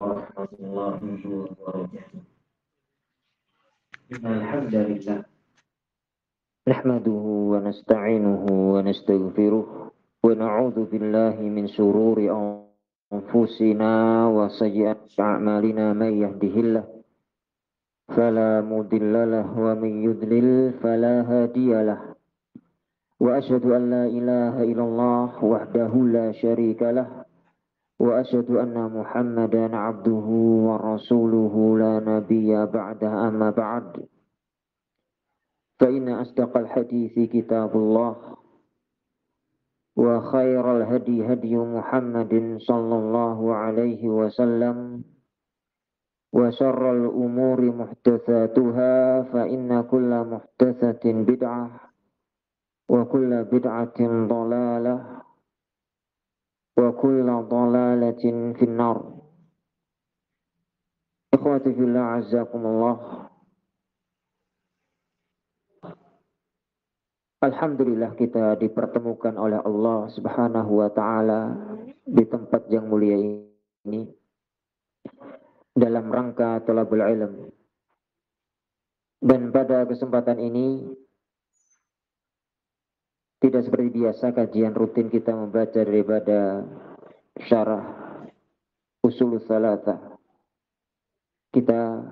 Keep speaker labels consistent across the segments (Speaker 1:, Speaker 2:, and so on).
Speaker 1: warahmatullahi wabarakatuh. Alhamdulillah. Nahmaduhu wa nasta'inuhu wa nastaghfiruh wa na'udzu billahi min shururi anfusina wa sayyi'ati a'malina may yahdihillah fala mudilla lahu wa may yudlil fala hadiyalah. Wa asyhadu an la ilaha illallah wahdahu la syarika lah wa asyhadu anna Muhammadan 'abduhu wa rasuluhu la nabiyya ba'da amma ba'd. فإن أصدق الحديث كتاب الله وخير الهدي هدي محمد صلى الله عليه وسلم وشر الأمور محدثاتها فإن كل محدثة بدعة وكل بدعة ضلالة وكل ضلالة في النار. إخوتي في الله عزكم الله. Alhamdulillah kita dipertemukan oleh Allah Subhanahu wa taala di tempat yang mulia ini dalam rangka thalabul ilm. Dan pada kesempatan ini tidak seperti biasa kajian rutin kita membaca daripada syarah Ushulus Tsalatsah. Kita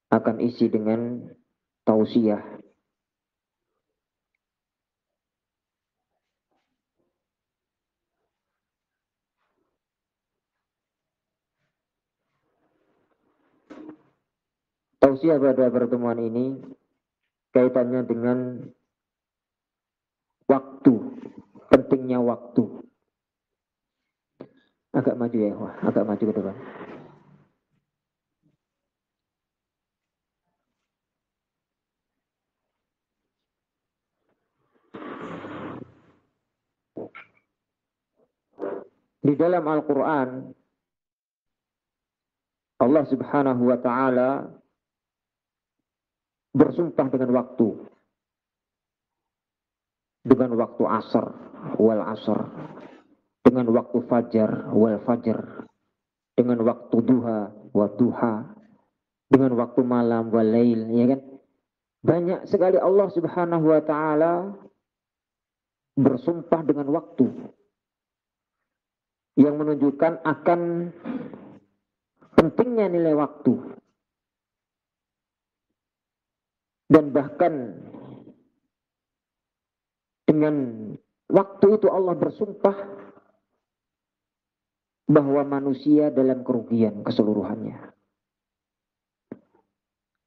Speaker 1: akan isi dengan tausiah. Tausiah pada pertemuan ini kaitannya dengan waktu, pentingnya waktu. Agak maju ya, agak maju ke depan. Di dalam Al-Quran, Allah Subhanahu wa ta'ala bersumpah dengan waktu. Dengan waktu asar, wal asar. Dengan waktu fajar, wal fajar. Dengan waktu duha, wa duha. Dengan waktu malam, wal lail. Ya kan? Banyak sekali Allah Subhanahu wa ta'ala bersumpah dengan waktu. Yang menunjukkan akan pentingnya nilai waktu. Dan bahkan dengan waktu itu Allah bersumpah bahwa manusia dalam kerugian keseluruhannya.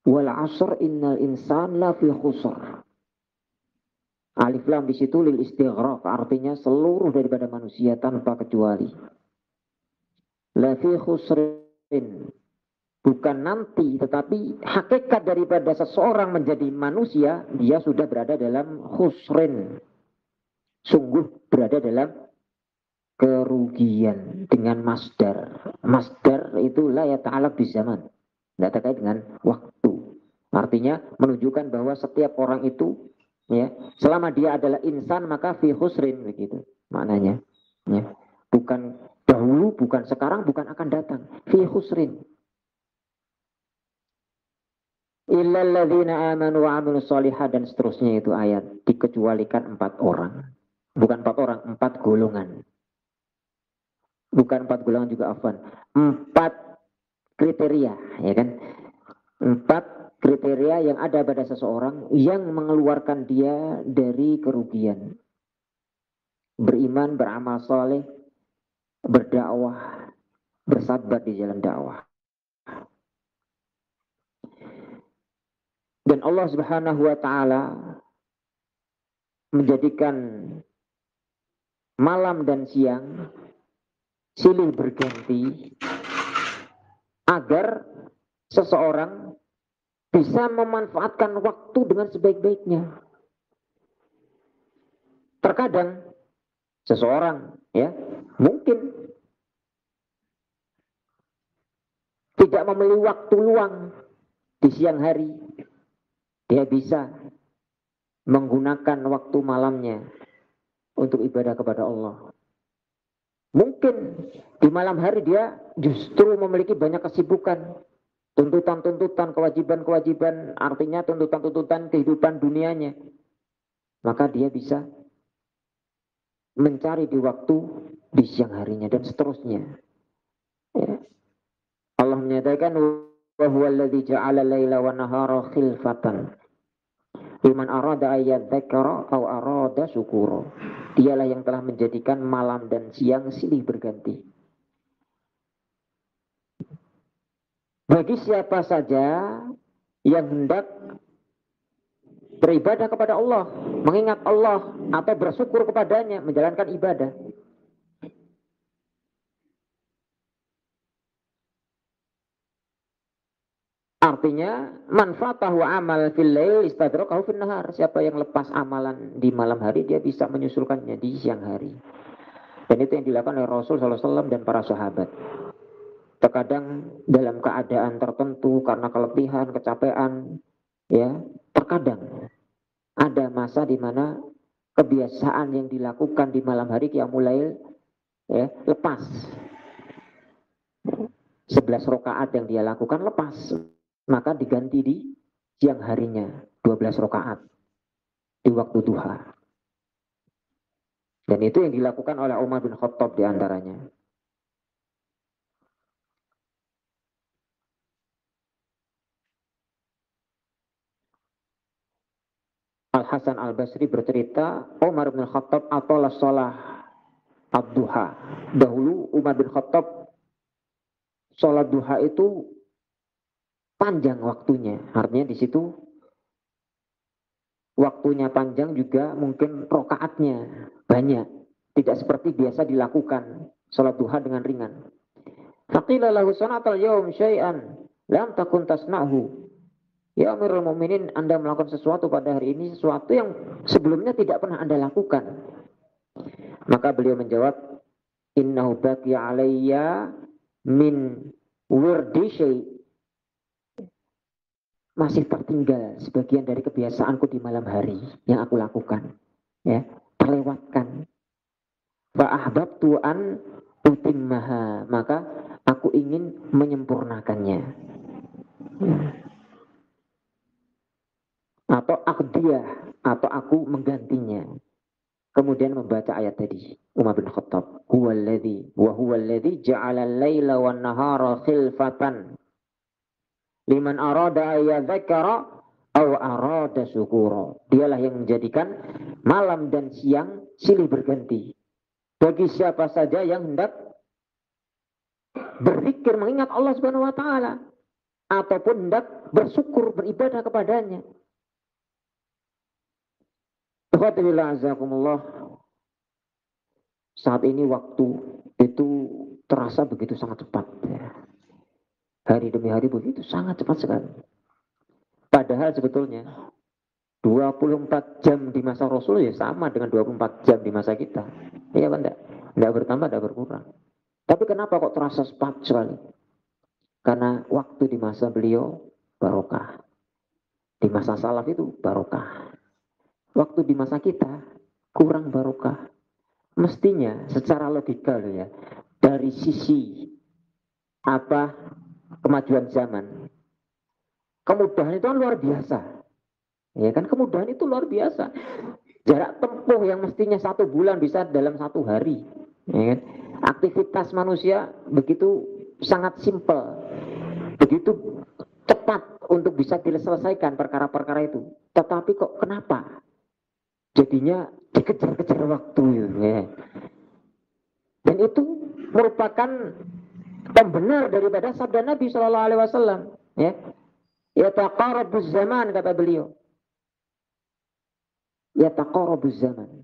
Speaker 1: Wal 'asr innal insan lafi khusr. Alif lam di situ lil istighraq, artinya seluruh daripada manusia tanpa kecuali. Lafi khusrin. Bukan nanti, tetapi hakikat daripada seseorang menjadi manusia, dia sudah berada dalam khusrin. Sungguh berada dalam kerugian dengan masdar. Masdar itu la yata'alaq bizaman. Tidak terkait dengan waktu. Artinya menunjukkan bahwa setiap orang itu, ya, selama dia adalah insan maka fi khusrin, begitu maknanya. Ya. Bukan dahulu, bukan sekarang, bukan akan datang. Fi khusrin. Illal ladzina amanu wa 'amilus shalihat, dan seterusnya itu ayat. Dikecualikan 4 orang. Bukan 4 orang, 4 golongan. Bukan 4 golongan juga afwan. 4 kriteria, ya kan? 4 kriteria yang ada pada seseorang yang mengeluarkan dia dari kerugian. Beriman, beramal saleh, berdakwah, bersabar di jalan dakwah. Dan Allah Subhanahu wa ta'ala menjadikan malam dan siang silih berganti agar seseorang bisa memanfaatkan waktu dengan sebaik-baiknya. Terkadang seseorang, ya, mungkin tidak memiliki waktu luang di siang hari. Dia bisa menggunakan waktu malamnya untuk ibadah kepada Allah. Mungkin Di malam hari dia justru memiliki banyak kesibukan, tuntutan-tuntutan, kewajiban-kewajiban, artinya tuntutan-tuntutan kehidupan dunianya. Maka dia bisa mencari di waktu di siang harinya dan seterusnya. Ya. Allah menyatakan wa huwa alladzi ja'ala laila wan nahara khilfatan liman arada ayyadzakara aw arada syukura. Dialah yang telah menjadikan malam dan siang silih berganti. Bagi siapa saja yang hendak beribadah kepada Allah, mengingat Allah atau bersyukur kepadanya, menjalankan ibadah. Artinya, manfaatahu amal fil lail istadrakahu fil nahar. Siapa yang lepas amalan di malam hari, dia bisa menyusulkannya di siang hari. Dan itu yang dilakukan oleh Rasul SAW dan para sahabat. Terkadang dalam keadaan tertentu karena keletihan, kecapean, ya, terkadang ada masa di mana kebiasaan yang dilakukan di malam hari qiyamul lail, ya, lepas. 11 rakaat yang dia lakukan lepas, maka diganti di siang harinya 12 rakaat di waktu duha. Dan itu yang dilakukan oleh Umar bin Khattab diantaranya. Al-Hasan Al-Basri bercerita, Umar bin Khattab atolah sholah ad-duha. Dahulu Umar bin Khattab sholat duha itu panjang waktunya. Artinya di situ waktunya panjang juga mungkin rokaatnya banyak. Tidak seperti biasa dilakukan sholat duha dengan ringan. Faqila lahu sanatal yawm syai'an lam takun tasna'hu. Ya Amirul Mukminin, Anda melakukan sesuatu pada hari ini, sesuatu yang sebelumnya tidak pernah Anda lakukan. Maka beliau menjawab, innahu baqi alayya min wirdi syai'. Masih tertinggal sebagian dari kebiasaanku di malam hari yang aku lakukan. Ya, terlewatkan. Fa ahbabtu an utimmaha, maka aku ingin menyempurnakannya. Atau akdiyah, atau aku menggantinya. Kemudian membaca ayat tadi, Umar bin Khattab, huwallazi wa huwallazi ja'ala al-laila wan nahara khilfatan liman arada ayyadzakara aw arada syukura. Dialah yang menjadikan malam dan siang silih berganti. Bagi siapa saja yang hendak berzikir mengingat Allah Subhanahu wa taala ataupun hendak bersyukur beribadah kepadanya. Saat ini waktu itu terasa begitu sangat cepat. Hari demi hari begitu sangat cepat sekali. Padahal sebetulnya 24 jam di masa Rasul ya sama dengan 24 jam di masa kita. Iya kan enggak? Enggak bertambah, enggak berkurang. Tapi kenapa kok terasa cepat sekali? Karena waktu di masa beliau barokah. Di masa salaf itu barokah. Waktu di masa kita kurang barokah. Mestinya secara logika loh ya, dari sisi apa kemajuan zaman, kemudahan itu kan luar biasa. Ya kan, kemudahan itu luar biasa. Jarak tempuh yang mestinya 1 bulan bisa dalam 1 hari. Ya kan? Aktivitas manusia begitu sangat simpel, begitu cepat untuk bisa diselesaikan perkara-perkara itu. Tetapi kok kenapa? Jadinya dikejar-kejar waktu. Ya. Dan itu merupakan pembenar daripada sabda Nabi Shallallahu Alaihi Wasallam. Ya, yataqarabuz zaman, kata beliau. Yataqarabuz zaman.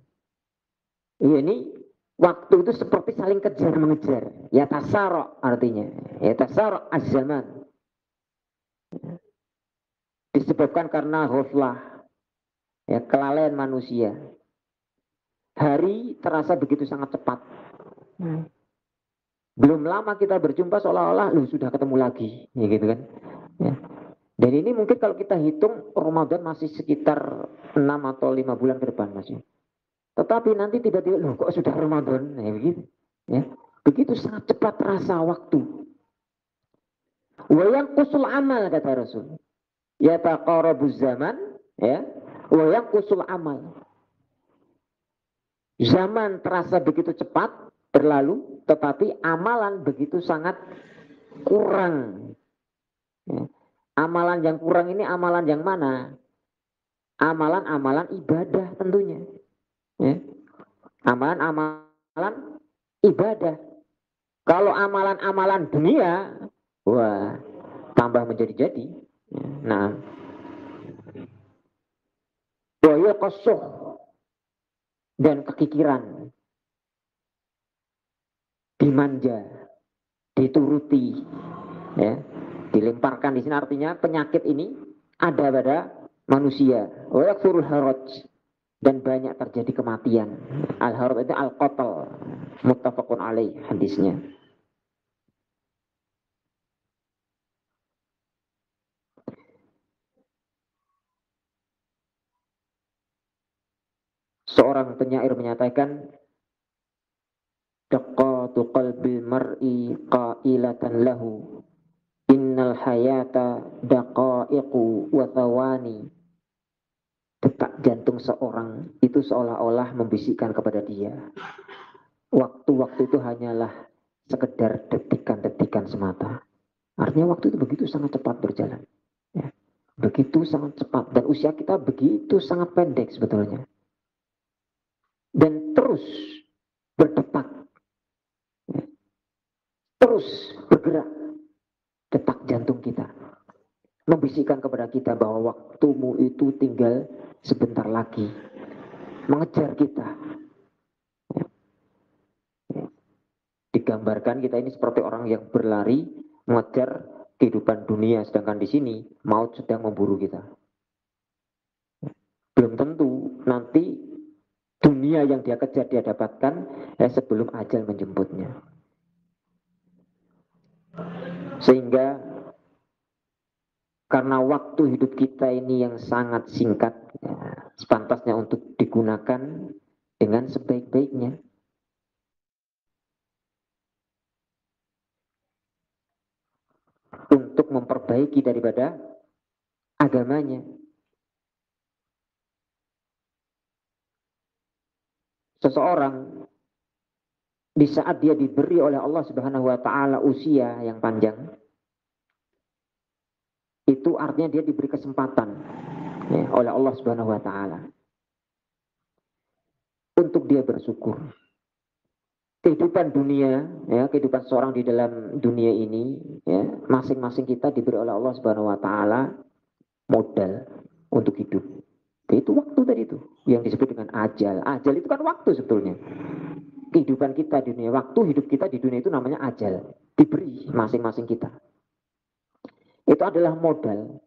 Speaker 1: Ya, ini waktu itu seperti saling kejar mengejar. Yatasara artinya. Yatasara az-zaman. Disebabkan karena ghaflah. Ya, kelalaian manusia. Hari terasa begitu sangat cepat. Belum lama kita berjumpa seolah-olah lu sudah ketemu lagi, ya gitu kan. Ya. Dan ini mungkin kalau kita hitung Ramadan masih sekitar 6 atau 5 bulan ke depan masih. Tetapi nanti tiba-tiba loh kok sudah Ramadan, ya begitu. Ya. Begitu sangat cepat terasa waktu. Wa yanqusul amal, kata Rasul. Yataqarabuz zaman, ya. Wa yanqusul amal. Zaman terasa begitu cepat berlalu, tetapi amalan begitu sangat kurang. Ya. Amalan yang kurang ini amalan yang mana? Amalan-amalan ibadah tentunya. Ya. Amalan-amalan ibadah. Kalau amalan-amalan dunia, wah, tambah menjadi-jadi. Nah, wa kosoh dan kekikiran, dimanja, dituruti, ya, dilemparkan. Di sini artinya penyakit ini ada pada manusia. Wa yakfurul haraj, dan banyak terjadi kematian. Al haraj itu al qatl, muttafaqun alaih hadisnya. Seorang penyair menyatakan, daqatu qalbil mar'i qailatan lahu, innal hayata daqaiqu wa thawani. Detak jantung seorang itu seolah-olah membisikkan kepada dia, waktu-waktu itu hanyalah sekedar detikan-detikan semata. Artinya waktu itu begitu sangat cepat berjalan, ya. Begitu sangat cepat, dan usia kita begitu sangat pendek sebetulnya. Dan terus berdetak, ya. Terus bergerak detak jantung kita, membisikkan kepada kita bahwa waktumu itu tinggal sebentar lagi, mengejar kita. Digambarkan kita ini seperti orang yang berlari mengejar kehidupan dunia, sedangkan di sini maut sedang memburu kita. Belum tentu nanti dunia yang dia kejar dia dapatkan sebelum ajal menjemputnya. Sehingga karena waktu hidup kita ini yang sangat singkat, ya, sepantasnya untuk digunakan dengan sebaik-baiknya. Untuk memperbaiki daripada agamanya. Seseorang di saat dia diberi oleh Allah Subhanahu wa taala usia yang panjang, itu artinya dia diberi kesempatan, ya, oleh Allah Subhanahu wa taala untuk dia bersyukur. Kehidupan dunia, ya, kehidupan seorang di dalam dunia ini, ya, masing-masing kita diberi oleh Allah Subhanahu wa taala modal untuk hidup. Itu waktu tadi itu yang disebut dengan ajal. Ajal itu kan waktu sebetulnya. Kehidupan kita di dunia, waktu hidup kita di dunia itu namanya ajal. Diberi masing-masing kita. Itu adalah modal.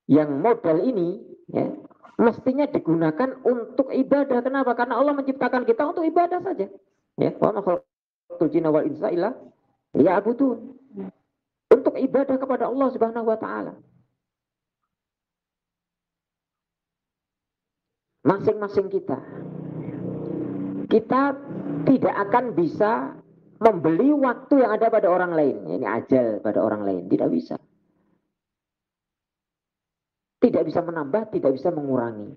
Speaker 1: Yang modal ini, ya, mestinya digunakan untuk ibadah. Kenapa? Karena Allah menciptakan kita untuk ibadah saja. Ya, wa ma khalaqtul jinna wal insa illa liya'budun. Untuk ibadah kepada Allah Subhanahu wa taala. Masing-masing kita. Kita tidak akan bisa membeli waktu yang ada pada orang lain. Ini ajal pada orang lain, tidak bisa. Tidak bisa menambah, tidak bisa mengurangi.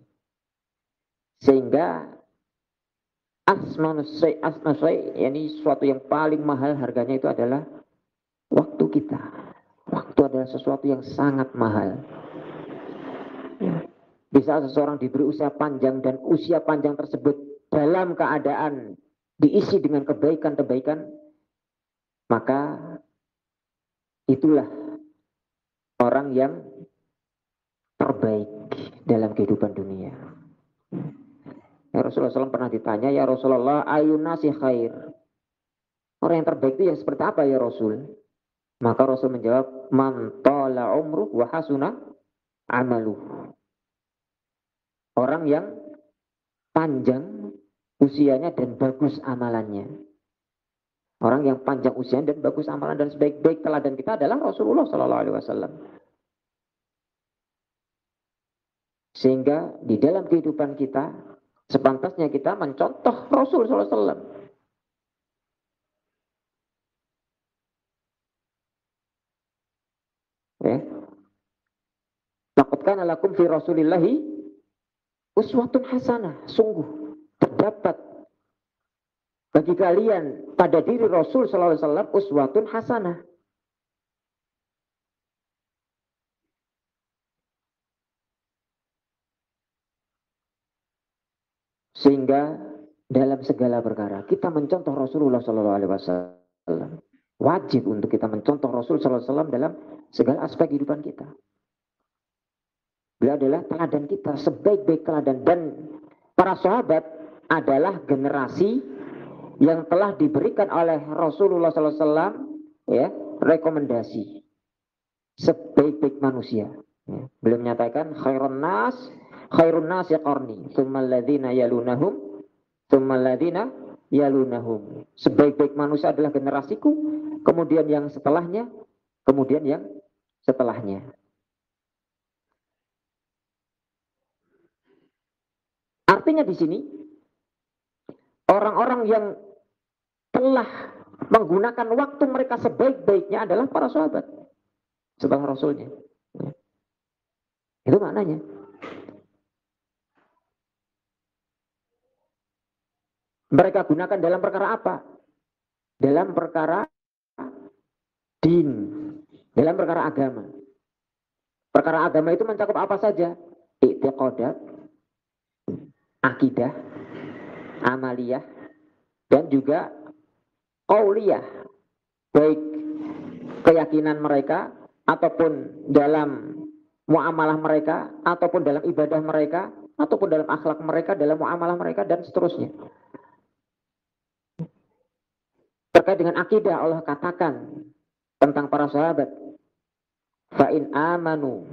Speaker 1: Sehingga asmanusai, yani sesuatu yang paling mahal harganya itu adalah waktu kita. Waktu adalah sesuatu yang sangat mahal. Di saat seseorang diberi usia panjang dan usia panjang tersebut dalam keadaan diisi dengan kebaikan-kebaikan, maka itulah orang yang terbaik dalam kehidupan dunia. Ya, Rasulullah SAW pernah ditanya, ya Rasulullah, ayun nasi khair. Orang yang terbaik itu ya seperti apa ya Rasul? Maka Rasul menjawab, man tala umruh wa hasuna amaluh. Orang yang panjang usianya dan bagus amalannya. Orang yang panjang usianya dan bagus amalan, dan sebaik-baik teladan kita adalah Rasulullah SAW. Sehingga di dalam kehidupan kita sepantasnya kita mencontoh Rasul SAW. lakum fi rasulillahi uswatun hasanah. Sungguh terdapat bagi kalian pada diri Rasul sallallahu alaihi wasallam uswatun hasanah. Sehingga dalam segala perkara kita mencontoh Rasulullah sallallahu alaihi wasallam. Wajib untuk kita mencontoh Rasul sallallahu alaihi wasallam dalam segala aspek kehidupan kita. Beliau adalah teladan kita, sebaik-baik teladan, dan para sahabat adalah generasi yang telah diberikan oleh Rasulullah sallallahu alaihi wasallam ya, rekomendasi sebaik-baik manusia. Ya. Beliau menyatakan khairun nas ya qarni, tsummal ladzina yalunahum, tsummal ladzina yalunahum. Sebaik-baik manusia adalah generasiku, kemudian yang setelahnya, kemudian yang setelahnya. Artinya di sini orang-orang yang telah menggunakan waktu mereka sebaik-baiknya adalah para sahabat setelah Rasulnya. Itu maknanya. Mereka gunakan dalam perkara apa? Dalam perkara din, dalam perkara agama. Perkara agama itu mencakup apa saja? I'tiqadat, akidah, amaliyah, dan juga qauliyah, baik keyakinan mereka ataupun dalam muamalah mereka, ataupun dalam ibadah mereka, ataupun dalam akhlak mereka, dalam muamalah mereka, dan seterusnya. Terkait dengan akidah, Allah katakan tentang para sahabat, fa in amanu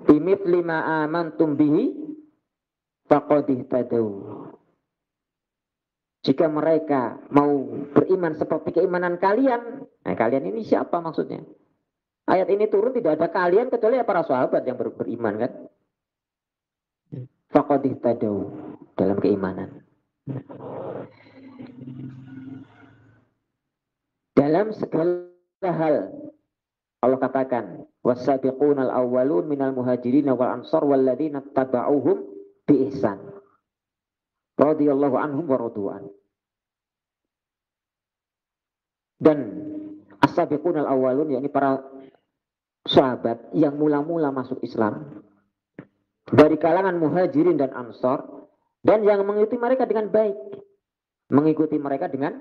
Speaker 1: bimithli ma amantum bihi faqad ihtadaw. Jika mereka mau beriman seperti keimanan kalian, nah kalian ini siapa maksudnya? Ayat ini turun tidak ada kalian kecuali para sahabat yang beriman kan? Faqad ihtadaw, dalam keimanan. Dalam segala hal Allah katakan was-sabiqunal awwalun minal muhajirin wal ansar walladzina tabauhum bi ihsan radhiyallahu anhum wa radu'an. Dan as-sabiqunal awwalun, yakni para sahabat yang mula-mula masuk Islam dari kalangan muhajirin dan ansar, dan yang mengikuti mereka dengan baik, mengikuti mereka dengan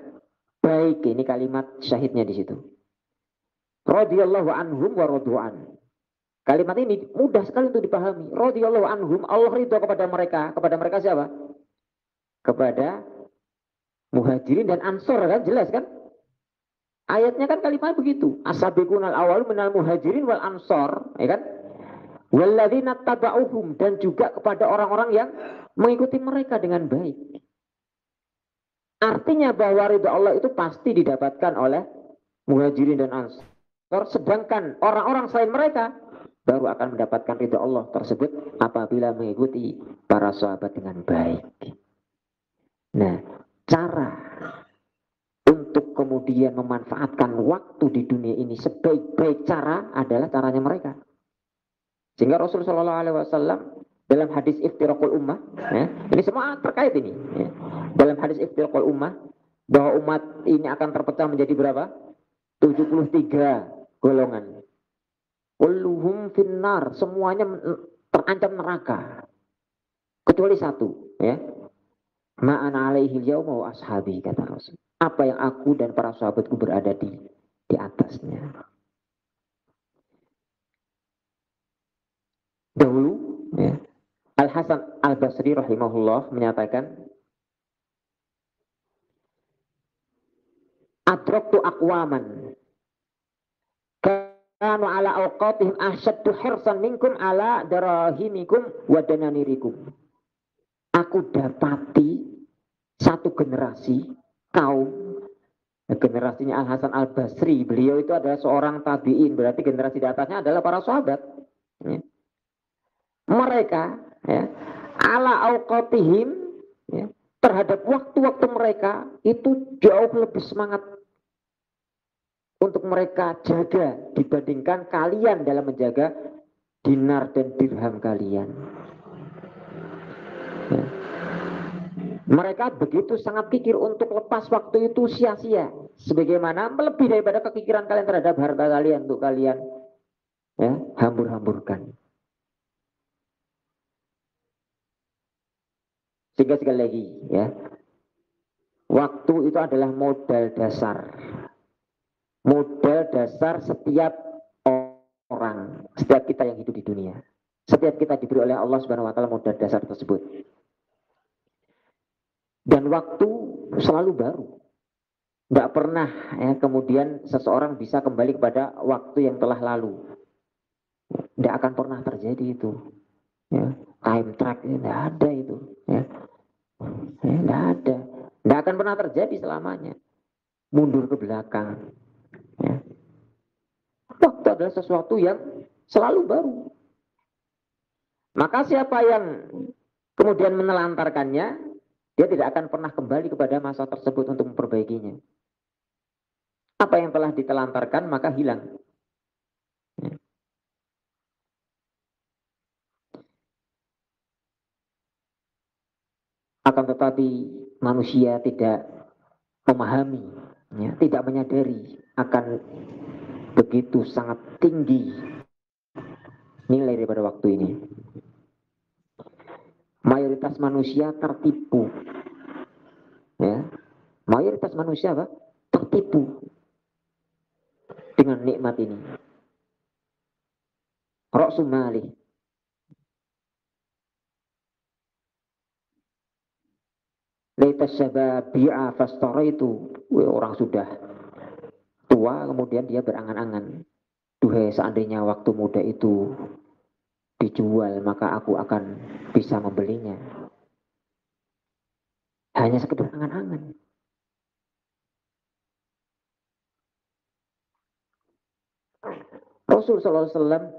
Speaker 1: baik. Ini kalimat syahidnya di situ. Radhiyallahu anhum wa radu'an. Kalimat ini mudah sekali untuk dipahami. Radhiyallahu anhum, Allah ridha kepada mereka. Kepada mereka siapa? Kepada muhajirin dan ansor, kan jelas kan? Ayatnya kan kalimat begitu. As-sabiqunal awwalun minal muhajirin wal ansor, ya kan? Walladzina tabauhum, dan juga kepada orang-orang yang mengikuti mereka dengan baik. Artinya bahwa ridha Allah itu pasti didapatkan oleh muhajirin dan ansor. Sedangkan orang-orang selain mereka baru akan mendapatkan ridha Allah tersebut apabila mengikuti para sahabat dengan baik. Nah, cara untuk kemudian memanfaatkan waktu di dunia ini sebaik-baik cara adalah caranya mereka. Sehingga Rasulullah SAW dalam hadis iftiraqul ummah, ya, ini semua terkait ini. Ya. Dalam hadis iftiraqul ummah, bahwa umat ini akan terpecah menjadi berapa? 73 golongan. Kulluhum finnar, semuanya terancam neraka. Kecuali satu, ya. Ma'ana alaihi yauma wa ashabi, kata Rasul. Apa yang aku dan para sahabatku berada di atasnya. Dahulu, ya, Al-Hasan Al-Basri rahimahullah menyatakan, adraktu aqwaman kanu ala awqatihim asyaddu hirsan minkum ala darahimikum wa dananirikum. Aku dapati satu generasi kaum, generasinya Al-Hasan Al-Basri, beliau itu adalah seorang tabi'in, berarti generasi di atasnya adalah para sahabat. Ya. Mereka, ya, ala awqatihim, ya, terhadap waktu-waktu mereka itu jauh lebih semangat untuk mereka jaga dibandingkan kalian dalam menjaga dinar dan dirham kalian. Ya. Mereka begitu sangat pikir untuk lepas waktu itu sia-sia, sebagaimana melebihi daripada kepikiran kalian terhadap harta kalian untuk kalian ya hambur-hamburkan. Sehingga sekali lagi ya, waktu itu adalah modal dasar. Modal dasar setiap orang, setiap kita yang hidup di dunia. Setiap kita diberi oleh Allah Subhanahu wa taala modal dasar tersebut. Dan waktu selalu baru. Tidak pernah ya, kemudian seseorang bisa kembali kepada waktu yang telah lalu. Tidak akan pernah terjadi itu. Ya. Time track tidak ada itu. Ya. Tidak ada. Tidak akan pernah terjadi selamanya. Mundur ke belakang. Ya. Waktu adalah sesuatu yang selalu baru. Maka siapa yang kemudian menelantarkannya, dia tidak akan pernah kembali kepada masa tersebut untuk memperbaikinya. Apa yang telah ditelantarkan maka hilang. Ya. Akan tetapi manusia tidak memahami, ya, tidak menyadari akan begitu sangat tinggi nilai daripada waktu ini. Mayoritas manusia tertipu, ya. Mayoritas manusia apa? Tertipu dengan nikmat ini. Ra'sul malih. Laita syababi'a fastaraitu. Orang sudah tua kemudian dia berangan-angan. Duhai seandainya waktu muda itu dijual maka aku akan bisa membelinya. Hanya sekedar angan-angan. Rasul SAW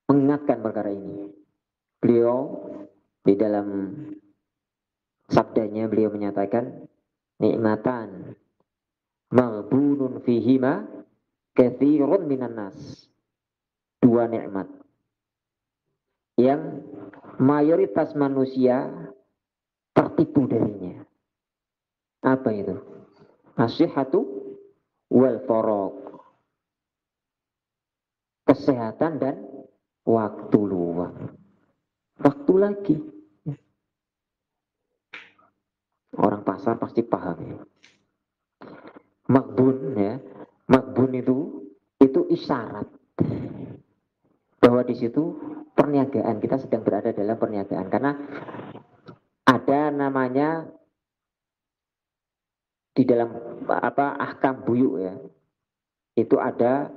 Speaker 1: mengingatkan perkara ini. Beliau di dalam sabdanya beliau menyatakan nikmatan maghbunun fihima katsirun minan nas. Dua nikmat yang mayoritas manusia tertipu darinya. Apa itu? As-sihhatu wal faragh. Kesehatan dan waktu luang. Waktu lagi. Orang pasar pasti paham ya. Makbun ya. Makbun itu isyarat bahwa di situ perniagaan, kita sedang berada dalam perniagaan, karena ada namanya di dalam ahkam buyuk ya, itu ada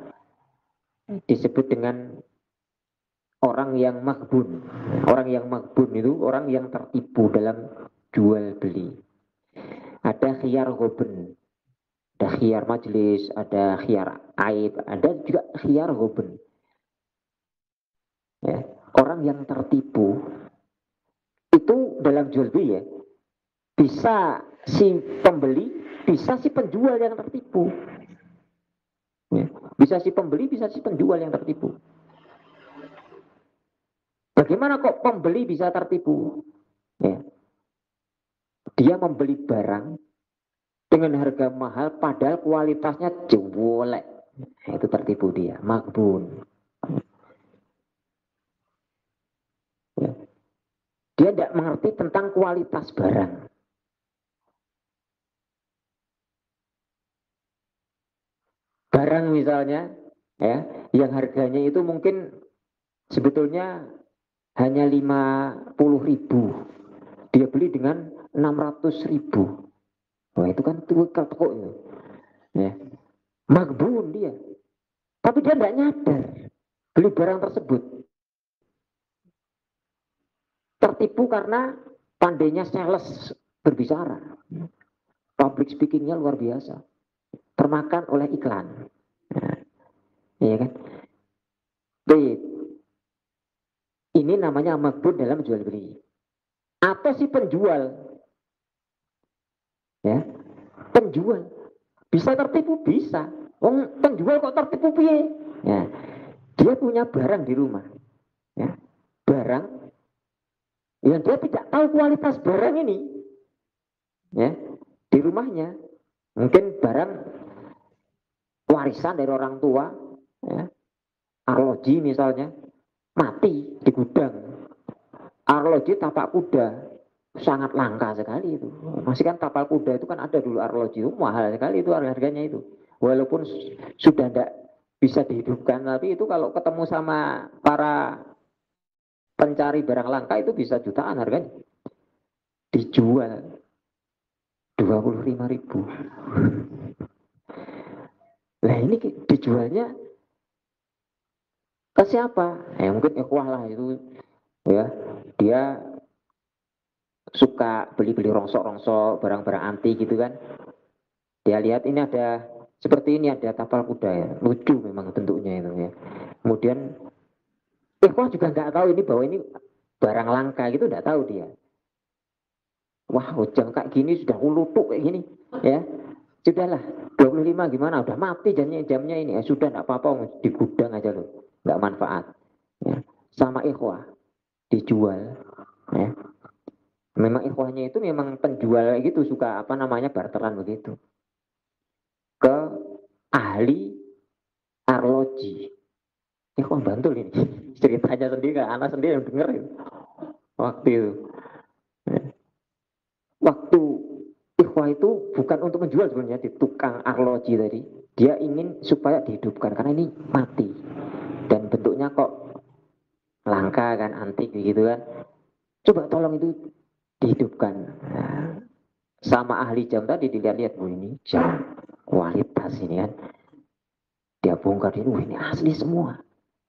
Speaker 1: disebut dengan orang yang makbun. Orang yang makbun itu orang yang tertipu dalam jual beli. Ada khiyar ghoben, ada khiyar majlis, ada khiyar aib, ada juga khiyar ghoben. Ya, orang yang tertipu itu dalam jual beli ya, bisa si pembeli, bisa si penjual yang tertipu. Ya, bisa si pembeli, bisa si penjual yang tertipu. Bagaimana kok pembeli bisa tertipu? Ya. Dia membeli barang dengan harga mahal padahal kualitasnya jelek. Itu tertipu dia, makbun. Ya. Dia tidak mengerti tentang kualitas barang. Barang misalnya, ya, yang harganya itu mungkin sebetulnya hanya 50.000. Dia beli dengan 600.000. Wah itu kan tukar toko itu. Ya. Makbun dia. Tapi dia tidak nyadar beli barang tersebut. Tertipu karena pandainya sales berbicara. Public speakingnya luar biasa. Termakan oleh iklan. Nah, iya kan? Baik. Ini namanya makbun dalam jual beli. Atau si penjual. Ya. Penjual. Bisa tertipu? Bisa. Penjual kok tertipu piye? Ya. Dia punya barang di rumah. ya, barang yang dia tidak tahu kualitas barang ini, ya, di rumahnya mungkin barang warisan dari orang tua, ya, arloji misalnya, mati di gudang. Arloji tapak kuda sangat langka sekali itu. Masih kan tapal kuda itu kan ada dulu arloji itu mahal sekali itu harganya itu. Walaupun sudah tidak bisa dihidupkan, tapi itu kalau ketemu sama para pencari barang langka itu bisa jutaan harganya. Dijual 25.000. Nah ini dijualnya ke siapa? Mungkin ikhwah lah itu, ya. Dia suka beli-beli rongsok-rongsok, barang-barang antik gitu kan. Dia lihat ini ada seperti ini, ada tapal kuda ya, lucu memang bentuknya itu ya. Kemudian ikhwah juga nggak tahu ini bahwa ini barang langka gitu, nggak tahu dia. Wah, ujang kayak gini sudah lutuk kayak gini, ya. Sudahlah, 25 gimana? Udah mati jamnya ini. Sudah enggak apa-apa di gudang aja loh. Enggak manfaat. Ya. Sama ikhwah dijual, ya. Memang ikhwahnya itu memang penjual gitu, suka apa namanya barteran begitu. Ke ahli arloji. Ikhwah bantul ini. Ceritanya sendiri, anak sendiri yang denger itu. Waktu itu. Ya. Waktu ikhwah itu bukan untuk menjual sebenarnya di tukang arloji tadi. Dia ingin supaya dihidupkan karena ini mati dan bentuknya kok langka kan, antik gitu kan. Coba tolong itu dihidupkan. Nah, sama ahli jam tadi dilihat-lihat, oh ini jam kualitas ini kan. Dia bongkar ini, oh ini asli semua,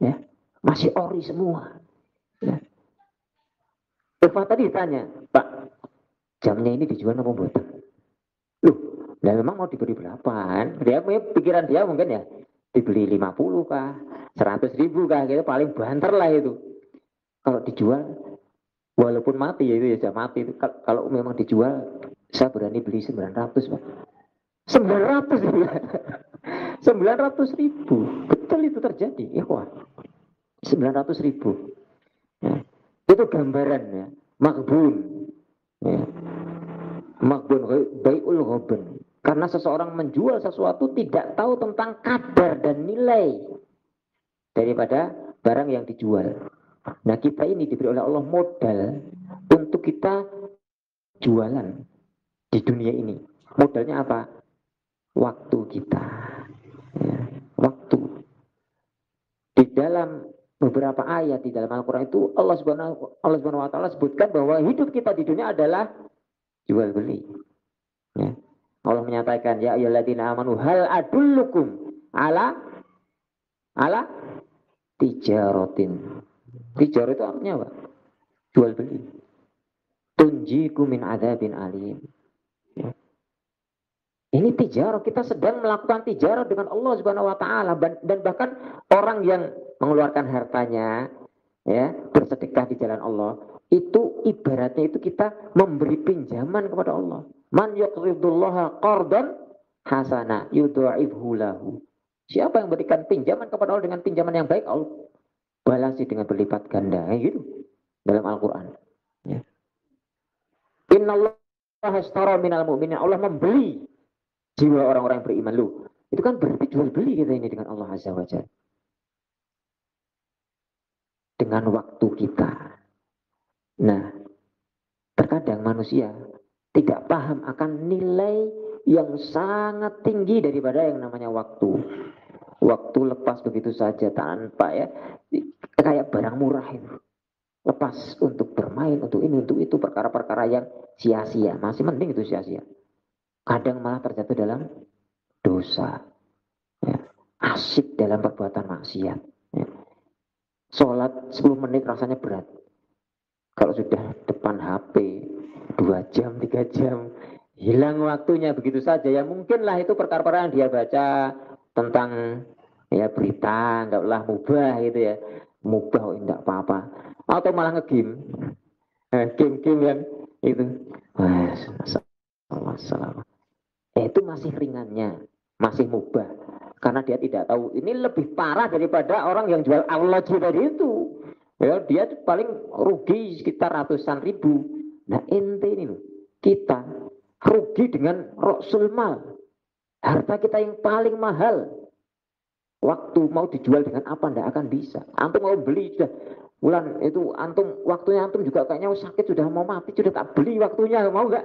Speaker 1: ya, masih ori semua. Ya. Ikhwah tadi tanya, Pak, jamnya ini dijual apa buatan? Loh, nah memang mau diberi berapa kan? Dia pikiran dia mungkin ya dibeli 50 kah, 100.000 kah, gitu paling banter lah itu. Kalau dijual, walaupun mati ya itu ya sudah mati itu. Kalau memang dijual, saya berani beli 900 Pak. 900 ya. 900.000. Betul itu terjadi, ya wah. 900.000. Ya. Itu gambaran ya. Makbun. Ya. Makbun bai'ul ghabun. Karena seseorang menjual sesuatu tidak tahu tentang kadar dan nilai daripada barang yang dijual. Nah kita ini diberi oleh Allah modal untuk kita jualan di dunia ini. Modalnya apa? Waktu kita. Ya, waktu. Di dalam beberapa ayat di dalam Al-Quran itu Allah Subhanahu wa taala sebutkan bahwa hidup kita di dunia adalah jual beli. Ya. Allah menyatakan ya ayyuhalladzina amanu hal adullukum ala tijaratin. Tijarah itu artinya apa? Jual beli. Tunjiku min adzabin alim. Ya. Ini tijarah, kita sedang melakukan tijarah dengan Allah Subhanahu wa taala dan bahkan orang yang mengeluarkan hartanya ya, bersedekah di jalan Allah, itu ibaratnya itu kita memberi pinjaman kepada Allah. Man yuqridullaha qardan hasana yudha'ifhu lahu. Siapa yang berikan pinjaman kepada Allah dengan pinjaman yang baik, Allah balasi dengan berlipat ganda, gitu dalam Al-Qur'an. Ya. Innallaha ashtara minal mu'minin, Allah membeli jiwa orang-orang yang beriman lu. Itu kan berarti jual beli kita ini dengan Allah Azza wa Jalla. Dengan waktu kita. Nah, terkadang manusia tidak paham akan nilai yang sangat tinggi daripada yang namanya waktu. Waktu lepas begitu saja tanpa ya, kayak barang murah itu. Lepas untuk bermain, untuk ini, untuk itu, perkara-perkara yang sia-sia. Masih mending itu sia-sia. Kadang malah terjatuh dalam dosa. Ya. Asyik dalam perbuatan maksiat. Ya. Sholat 10 menit rasanya berat. Kalau sudah depan HP 2 jam, 3 jam, hilang waktunya begitu saja. Ya mungkinlah itu perkara-perkara yang dia baca tentang ya berita, enggaklah mubah gitu ya. Mubah oh, enggak apa-apa. Atau malah nge-game. Game-game yang itu. Masalah. Itu masih ringannya, masih mubah. Karena dia tidak tahu. Ini lebih parah daripada orang yang jual arloji tadi itu. Ya, dia paling rugi sekitar ratusan ribu. Nah, ente ini loh, kita rugi dengan roksul mal. Harta kita yang paling mahal. Waktu mau dijual dengan apa ndak akan bisa. Antum mau beli sudah bulan itu antum waktunya antum juga kayaknya sakit sudah mau mati sudah tak beli waktunya mau nggak?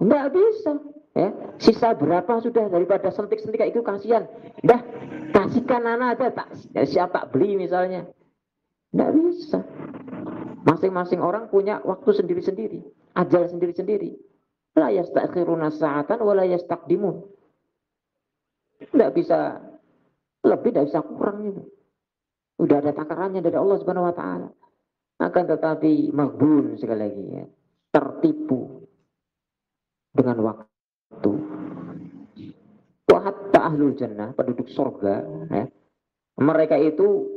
Speaker 1: Nggak bisa. Ya, sisa berapa sudah daripada sentik-sentik kayak itu kasihan. Dah kasihkan anak aja tak siap tak beli misalnya. Nggak bisa. Masing-masing orang punya waktu sendiri-sendiri, ajal sendiri-sendiri. La yastakhiruna sa'atan wa la yastaqdimun. Nggak bisa lebih, nggak bisa kurang itu. Udah ada takarannya dari Allah Subhanahu wa taala. Akan tetapi maghbun sekali lagi ya, tertipu dengan waktu. Wa hatta ahlul jannah, penduduk surga, ya, mereka itu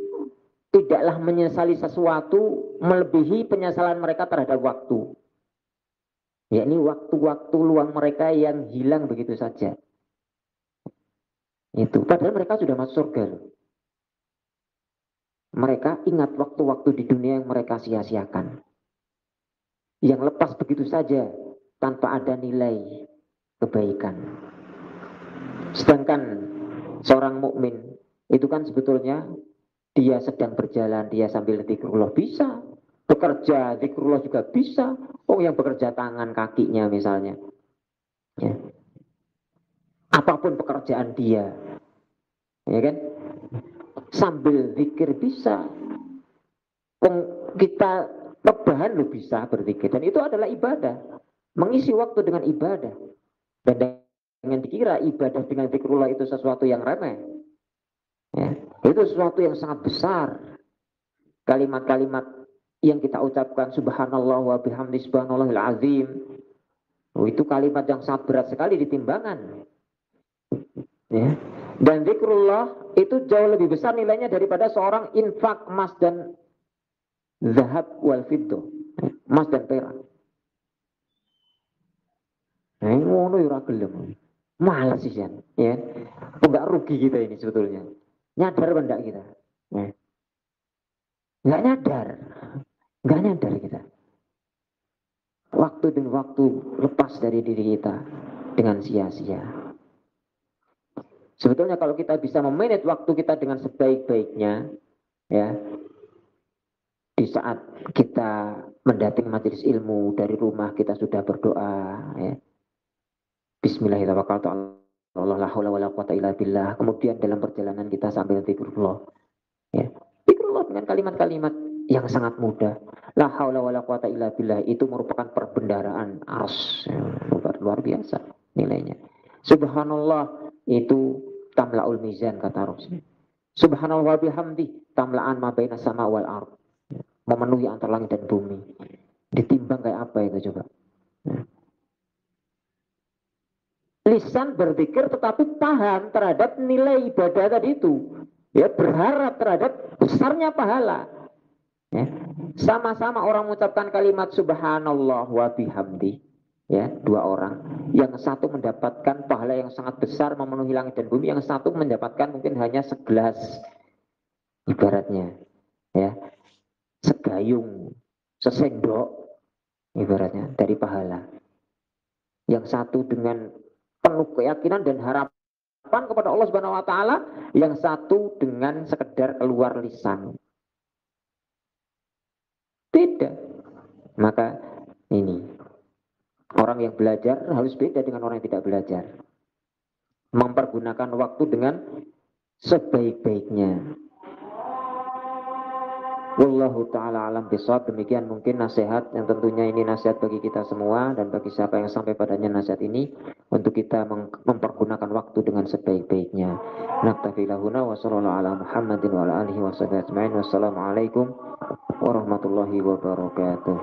Speaker 1: tidaklah menyesali sesuatu melebihi penyesalan mereka terhadap waktu. Yakni waktu-waktu luang mereka yang hilang begitu saja. Itu padahal mereka sudah masuk surga loh. Mereka ingat waktu-waktu di dunia yang mereka sia-siakan. Yang lepas begitu saja tanpa ada nilai kebaikan. Sedangkan seorang mukmin itu kan sebetulnya dia sedang berjalan, dia sambil zikrullah bisa. Bekerja, zikrullah juga bisa. Oh, yang bekerja tangan kakinya misalnya. Ya. Apapun pekerjaan dia. Ya kan? Sambil zikir bisa. Kita rebahan lo bisa berzikir. Dan itu adalah ibadah. Mengisi waktu dengan ibadah. Dan dengan dikira ibadah dengan zikrullah itu sesuatu yang remeh. Ya. Itu sesuatu yang sangat besar. Kalimat-kalimat yang kita ucapkan subhanallah wa bihamdi subhanallahil azim. Itu kalimat yang sangat berat sekali di timbangan. Ya. Dan zikrullah itu jauh lebih besar nilainya daripada seorang infak emas dan zahab wal fiddo, emas dan perak. Nah, ini ngono ya gelem. Malas sih kan, ya. Enggak rugi kita ini sebetulnya. Nyadar apa enggak kita? Ya. Enggak nyadar. Enggak nyadar kita. Waktu demi waktu lepas dari diri kita dengan sia-sia. Sebetulnya kalau kita bisa memanage waktu kita dengan sebaik-baiknya, ya, di saat kita mendatangi majelis ilmu dari rumah kita sudah berdoa, ya, Bismillahirrahmanirrahim. Kemudian dalam perjalanan kita sambil zikrullah, ya, zikrullah dengan kalimat-kalimat yang sangat mudah. La haula wala quwata illa billah itu merupakan perbendaharaan ars, ya, luar biasa nilainya. Subhanallah itu tamla'ul mizan kata Rasul. Subhanallah bihamdi tamla'an ma baina sama wal ard. Memenuhi antara langit dan bumi. Ditimbang kayak apa itu coba? Lisan berzikir tetapi paham terhadap nilai ibadah tadi itu. Ya, berharap terhadap besarnya pahala. Ya. Sama-sama orang mengucapkan kalimat subhanallah wa bihamdi. Ya, dua orang. Yang satu mendapatkan pahala yang sangat besar memenuhi langit dan bumi, yang satu mendapatkan mungkin hanya segelas ibaratnya. Ya. Segayung, sesendok ibaratnya dari pahala. Yang satu dengan penuh keyakinan dan harapan kepada Allah Subhanahu wa taala, yang satu dengan sekedar keluar lisan. Beda. Maka ini orang yang belajar harus beda dengan orang yang tidak belajar. Mempergunakan waktu dengan sebaik-baiknya. Wallahu ta'ala alam bisawab. Demikian mungkin nasihat yang tentunya ini nasihat bagi kita semua dan bagi siapa yang sampai padanya nasihat ini untuk kita mempergunakan waktu dengan sebaik-baiknya. Naktafi lahuna wa sallallahu ala Muhammadin wa ala alihi wa sahbihi ajma'in. Wassalamualaikum warahmatullahi wabarakatuh.